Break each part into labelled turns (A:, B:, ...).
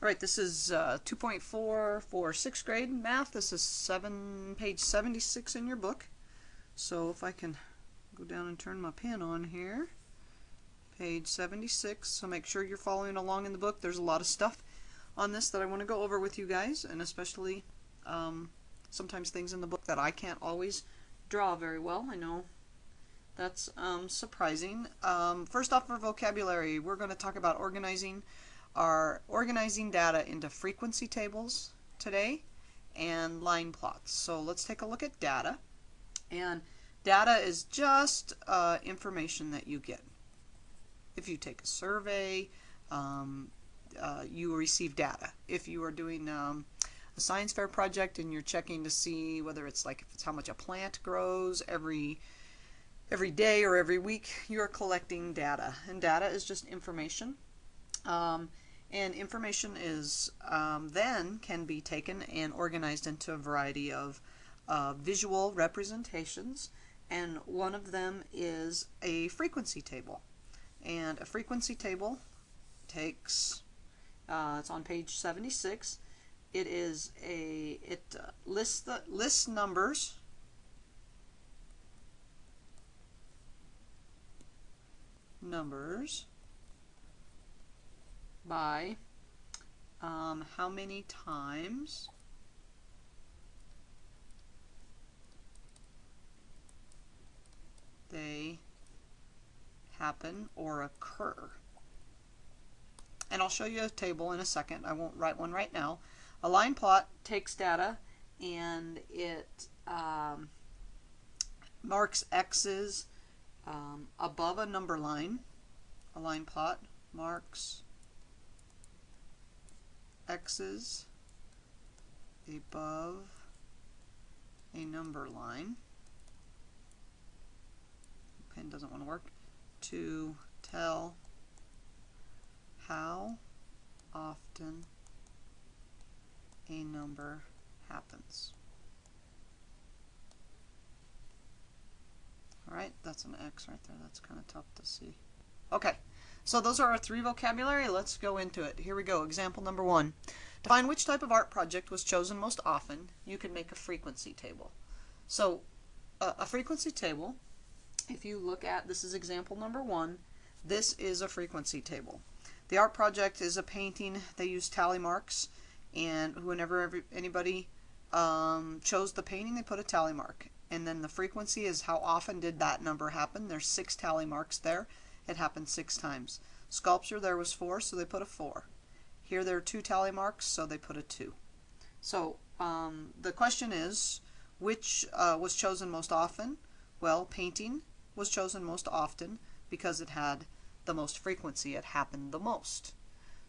A: All right, this is 2.4 for 6th grade math. This is page 76 in your book. So if I can go down and turn my pen on here, page 76. So make sure you're following along in the book. There's a lot of stuff on this that I want to go over with you guys, and especially sometimes things in the book that I can't always draw very well. I know that's surprising. First off, for vocabulary, we're going to talk about organizing data into frequency tables today and line plots. So let's take a look at data. And data is just information that you get. If you take a survey, you receive data. If you are doing a science fair project and you're checking to see whether it's like if it's how much a plant grows every day or every week, you're collecting data. And data is just information. And information is then can be taken and organized into a variety of visual representations, and one of them is a frequency table. And a frequency table takes, it's on page 76. It lists numbers by how many times they happen or occur. And I'll show you a table in a second. I won't write one right now. A line plot takes data and it marks X's above a number line. A line plot marks X's above a number line. Pen doesn't want to work. To tell how often a number happens. Alright, that's an X right there. That's kind of tough to see. Okay, so those are our three vocabulary. Let's go into it. Here we go. Example number 1. To find which type of art project was chosen most often, you can make a frequency table. So a frequency table, if you look at, this is example number 1, this is a frequency table. The art project is a painting. They use tally marks, and whenever anybody chose the painting, they put a tally mark. And then the frequency is how often did that number happen. There's 6 tally marks there. It happened 6 times. Sculpture, there was 4, so they put a 4. Here there are 2 tally marks, so they put a 2. So the question is, which was chosen most often? Well, painting was chosen most often because it had the most frequency. It happened the most.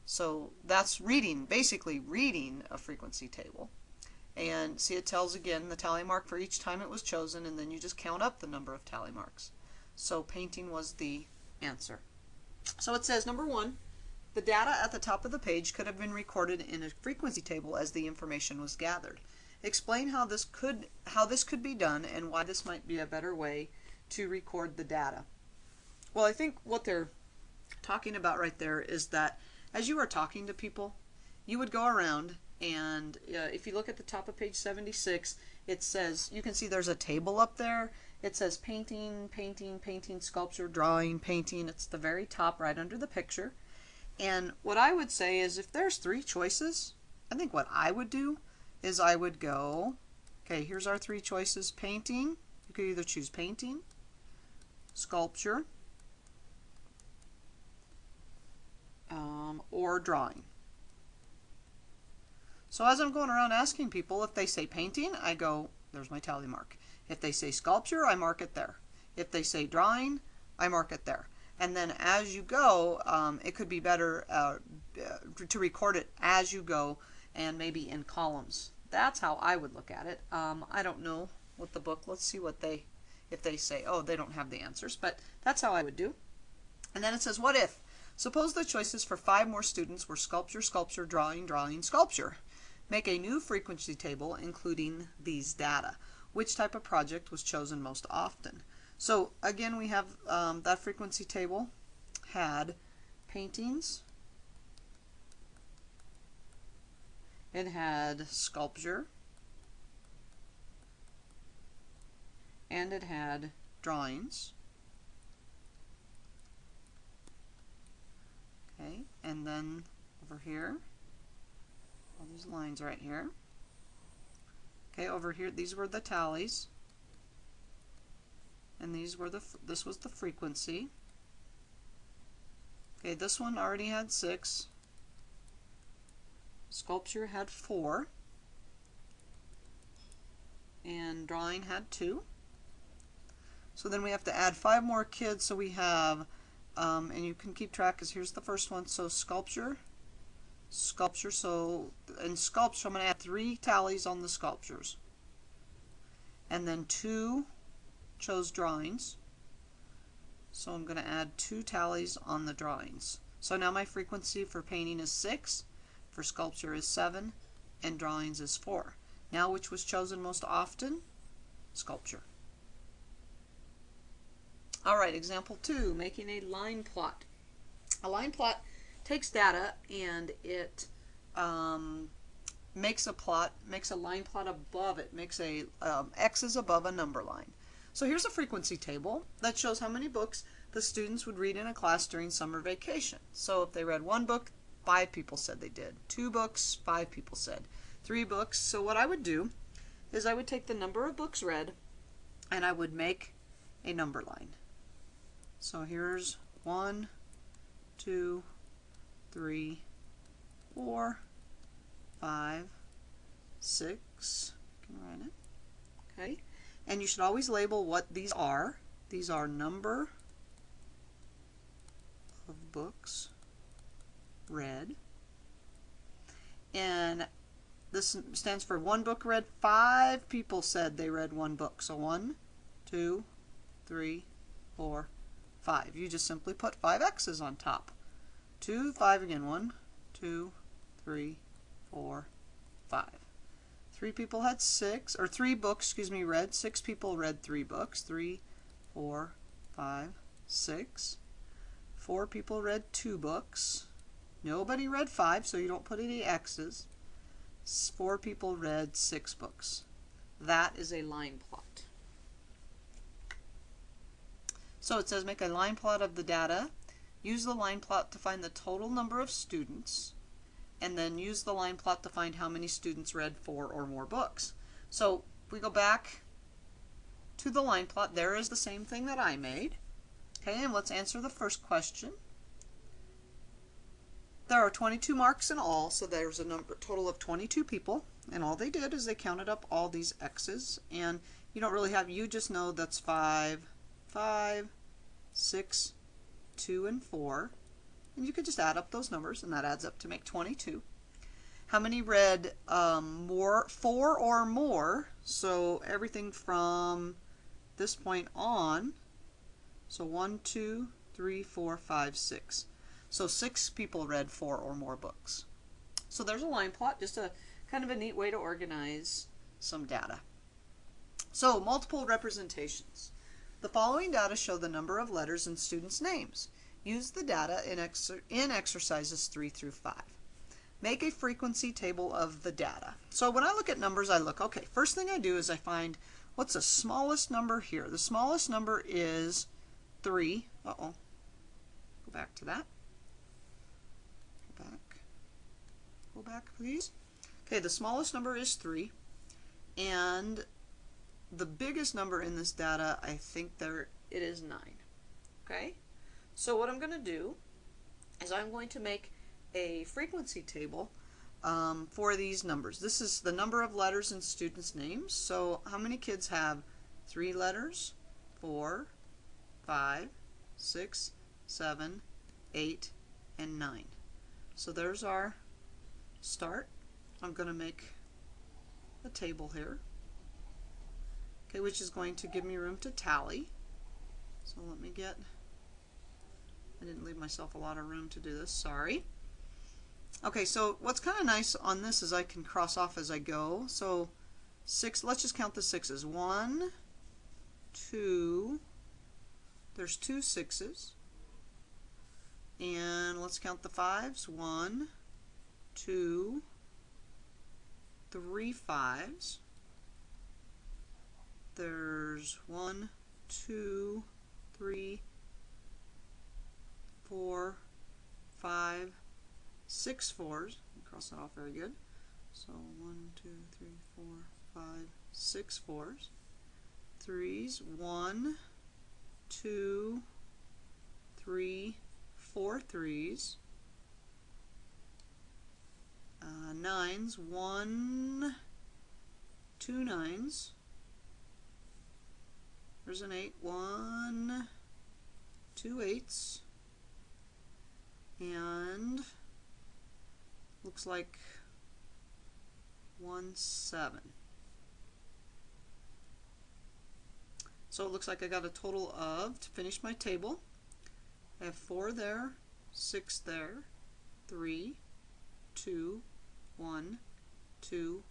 A: So that's reading, basically reading a frequency table. And see, it tells again the tally mark for each time it was chosen, and then you just count up the number of tally marks. So painting was the answer. So it says, number 1, the data at the top of the page could have been recorded in a frequency table as the information was gathered. Explain how this could be done and why this might be a better way to record the data. Well, I think what they're talking about right there is that as you are talking to people, you would go around and if you look at the top of page 76, it says, you can see there's a table up there. It says painting, painting, painting, sculpture, drawing, painting. It's the very top right under the picture. And what I would say is if there's 3 choices, I think what I would do is I would go, okay, here's our 3 choices. Painting, you could either choose painting, sculpture, or drawing. So as I'm going around asking people, if they say painting, I go, there's my tally mark. If they say sculpture, I mark it there. If they say drawing, I mark it there. And then as you go, it could be better to record it as you go and maybe in columns. That's how I would look at it. I don't know what the book, let's see what if they say, oh, they don't have the answers, but that's how I would do. And then it says, what if? Suppose the choices for 5 more students were sculpture, sculpture, drawing, drawing, sculpture. Make a new frequency table including these data. Which type of project was chosen most often? So again, we have that frequency table had paintings, it had sculpture, and it had drawings. Okay, and then over here, all these lines right here. Okay, over here, these were the tallies, and this was the frequency. Okay, this one already had 6. Sculpture had 4, and drawing had 2. So then we have to add 5 more kids, so we have, and you can keep track because here's the first one. So sculpture, so in sculpture I'm going to add 3 tallies on the sculptures. And then 2 chose drawings. So I'm going to add 2 tallies on the drawings. So now my frequency for painting is 6, for sculpture is 7, and drawings is 4. Now which was chosen most often? Sculpture. Alright, example 2, making a line plot. A line plot takes data and it makes a line plot above it, makes a X's above a number line. So here's a frequency table that shows how many books the students would read in a class during summer vacation. So if they read 1 book, 5 people said they did. 2 books, 5 people said. 3 books. So what I would do is I would take the number of books read and I would make a number line. So here's 1, 2, 3, 4, 5, 6. Can write it. Okay. And you should always label what these are. These are number of books read. And this stands for 1 book read. 5 people said they read 1 book. So 1, 2, 3, 4, 5. You just simply put 5 X's on top. 2, 5 again. 1, 2, 3, 4, 5. 3 people had 6, or 3 books, read. 6 people read 3 books. 3, 4, 5, 6. 4 people read 2 books. Nobody read 5, so you don't put any X's. 4 people read 6 books. That is a line plot. So it says make a line plot of the data. Use the line plot to find the total number of students, and then use the line plot to find how many students read 4 or more books. So if we go back to the line plot, there is the same thing that I made. Okay, and let's answer the first question. There are 22 marks in all, so there's a total of 22 people, and all they did is they counted up all these X's, and you don't really have, you just know that's 5, 5, 6, 2, and 4. And you could just add up those numbers, and that adds up to make 22. How many read 4 or more? So everything from this point on. So 1, 2, 3, 4, 5, 6. So 6 people read 4 or more books. So there's a line plot, just a kind of a neat way to organize some data. So multiple representations. The following data show the number of letters in students' names. Use the data in exercises 3 through 5. Make a frequency table of the data. So when I look at numbers, I look, okay, first thing I do is I find what's the smallest number here. The smallest number is 3. Go back to that. Go back, please. Okay, the smallest number is 3. And the biggest number in this data, I think it is 9. Okay? So what I'm going to do is I'm going to make a frequency table for these numbers. This is the number of letters in students' names. So how many kids have 3 letters? 4, 5, 6, 7, 8, and 9. So there's our start. I'm going to make a table here, okay, which is going to give me room to tally. So let me I didn't leave myself a lot of room to do this, sorry. Okay, so what's kind of nice on this is I can cross off as I go. So 6, let's just count the 6s. 1, 2, there's 2 6s. And let's count the 5s. 1, 2, 3 5s. There's 1, 2, 3, 4, 5, 6 4s. Cross that off, very good. So 1, 2, 3, 4, 5, 6 4s. 3s, 1, 2, 3, 4 3s. 9s, 1, 2 9s. There's an 8, 1, 2 8s. And looks like 1 7. So it looks like I got a total of, to finish my table, I have 4 there, 6 there, 3, 2, 1, 2,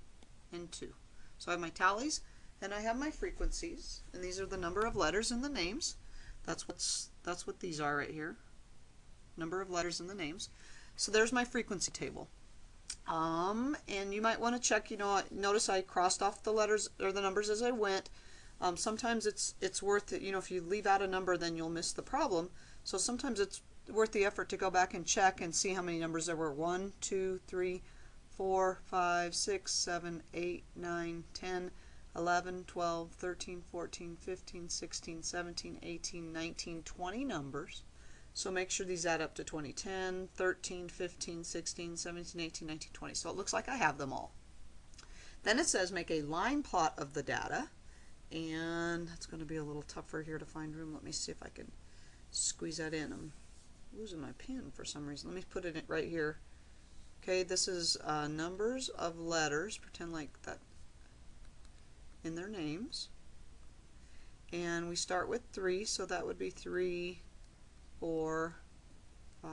A: and 2. So I have my tallies, and I have my frequencies, and these are the number of letters in the names. That's what these are right here. Number of letters in the names. So there's my frequency table. And you might want to check, notice I crossed off the letters or the numbers as I went. Sometimes it's worth it, if you leave out a number, then you'll miss the problem. So sometimes it's worth the effort to go back and check and see how many numbers there were. 1, 2, 3, 4, 5, 6, 7, 8, 9, 10, 11, 12, 13, 14, 15, 16, 17, 18, 19, 20 numbers. So make sure these add up to 20. 10, 13, 15, 16, 17, 18, 19, 20. So it looks like I have them all. Then it says make a line plot of the data. And that's going to be a little tougher here to find room. Let me see if I can squeeze that in. I'm losing my pen for some reason. Let me put it in right here. Okay, this is numbers of letters. Pretend like that in their names. And we start with 3, so that would be 3, 4, 5,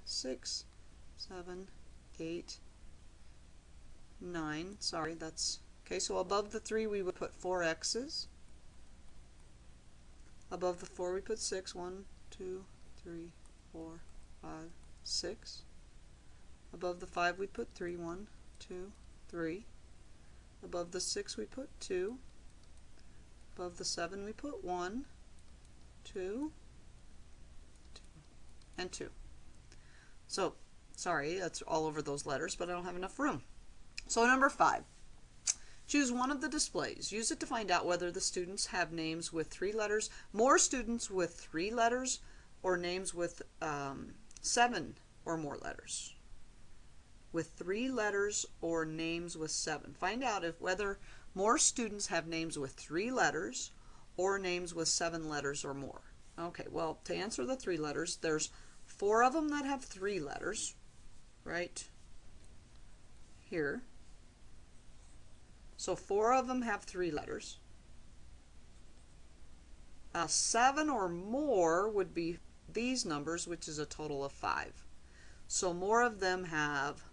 A: 6, 7, 8, 9. Sorry, that's okay. So above the 3 we would put 4 X's. Above the 4 we put 6. 1, 2, 3, 4, 5, 6. Above the 5 we put 3. 1, 2, 3. Above the 6 we put 2. Above the 7 we put 1, 2, and 2. So, sorry, that's all over those letters, but I don't have enough room. So number 5. Choose one of the displays. Use it to find out whether the students have names with 3 letters, more students with 3 letters, or names with 7 or more letters. With 3 letters or names with 7. Find out whether more students have names with 3 letters or names with 7 letters or more. Okay, well, to answer the 3 letters, there's 4 of them that have 3 letters, right here. So 4 of them have 3 letters. 7 or more would be these numbers, which is a total of 5. So more of them have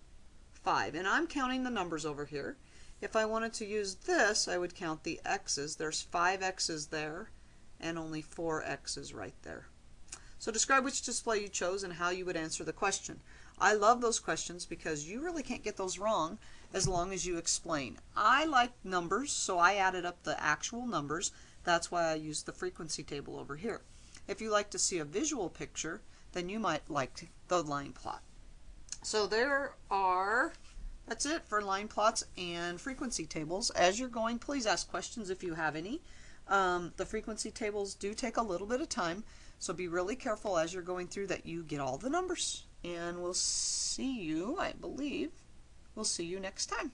A: 5. And I'm counting the numbers over here. If I wanted to use this, I would count the X's. There's 5 X's there and only 4 X's right there. So describe which display you chose and how you would answer the question. I love those questions because you really can't get those wrong as long as you explain. I like numbers, so I added up the actual numbers. That's why I used the frequency table over here. If you like to see a visual picture, then you might like the line plot. So that's it for line plots and frequency tables. As you're going, please ask questions if you have any. The frequency tables do take a little bit of time, so be really careful as you're going through that you get all the numbers. And we'll see you, I believe, we'll see you next time.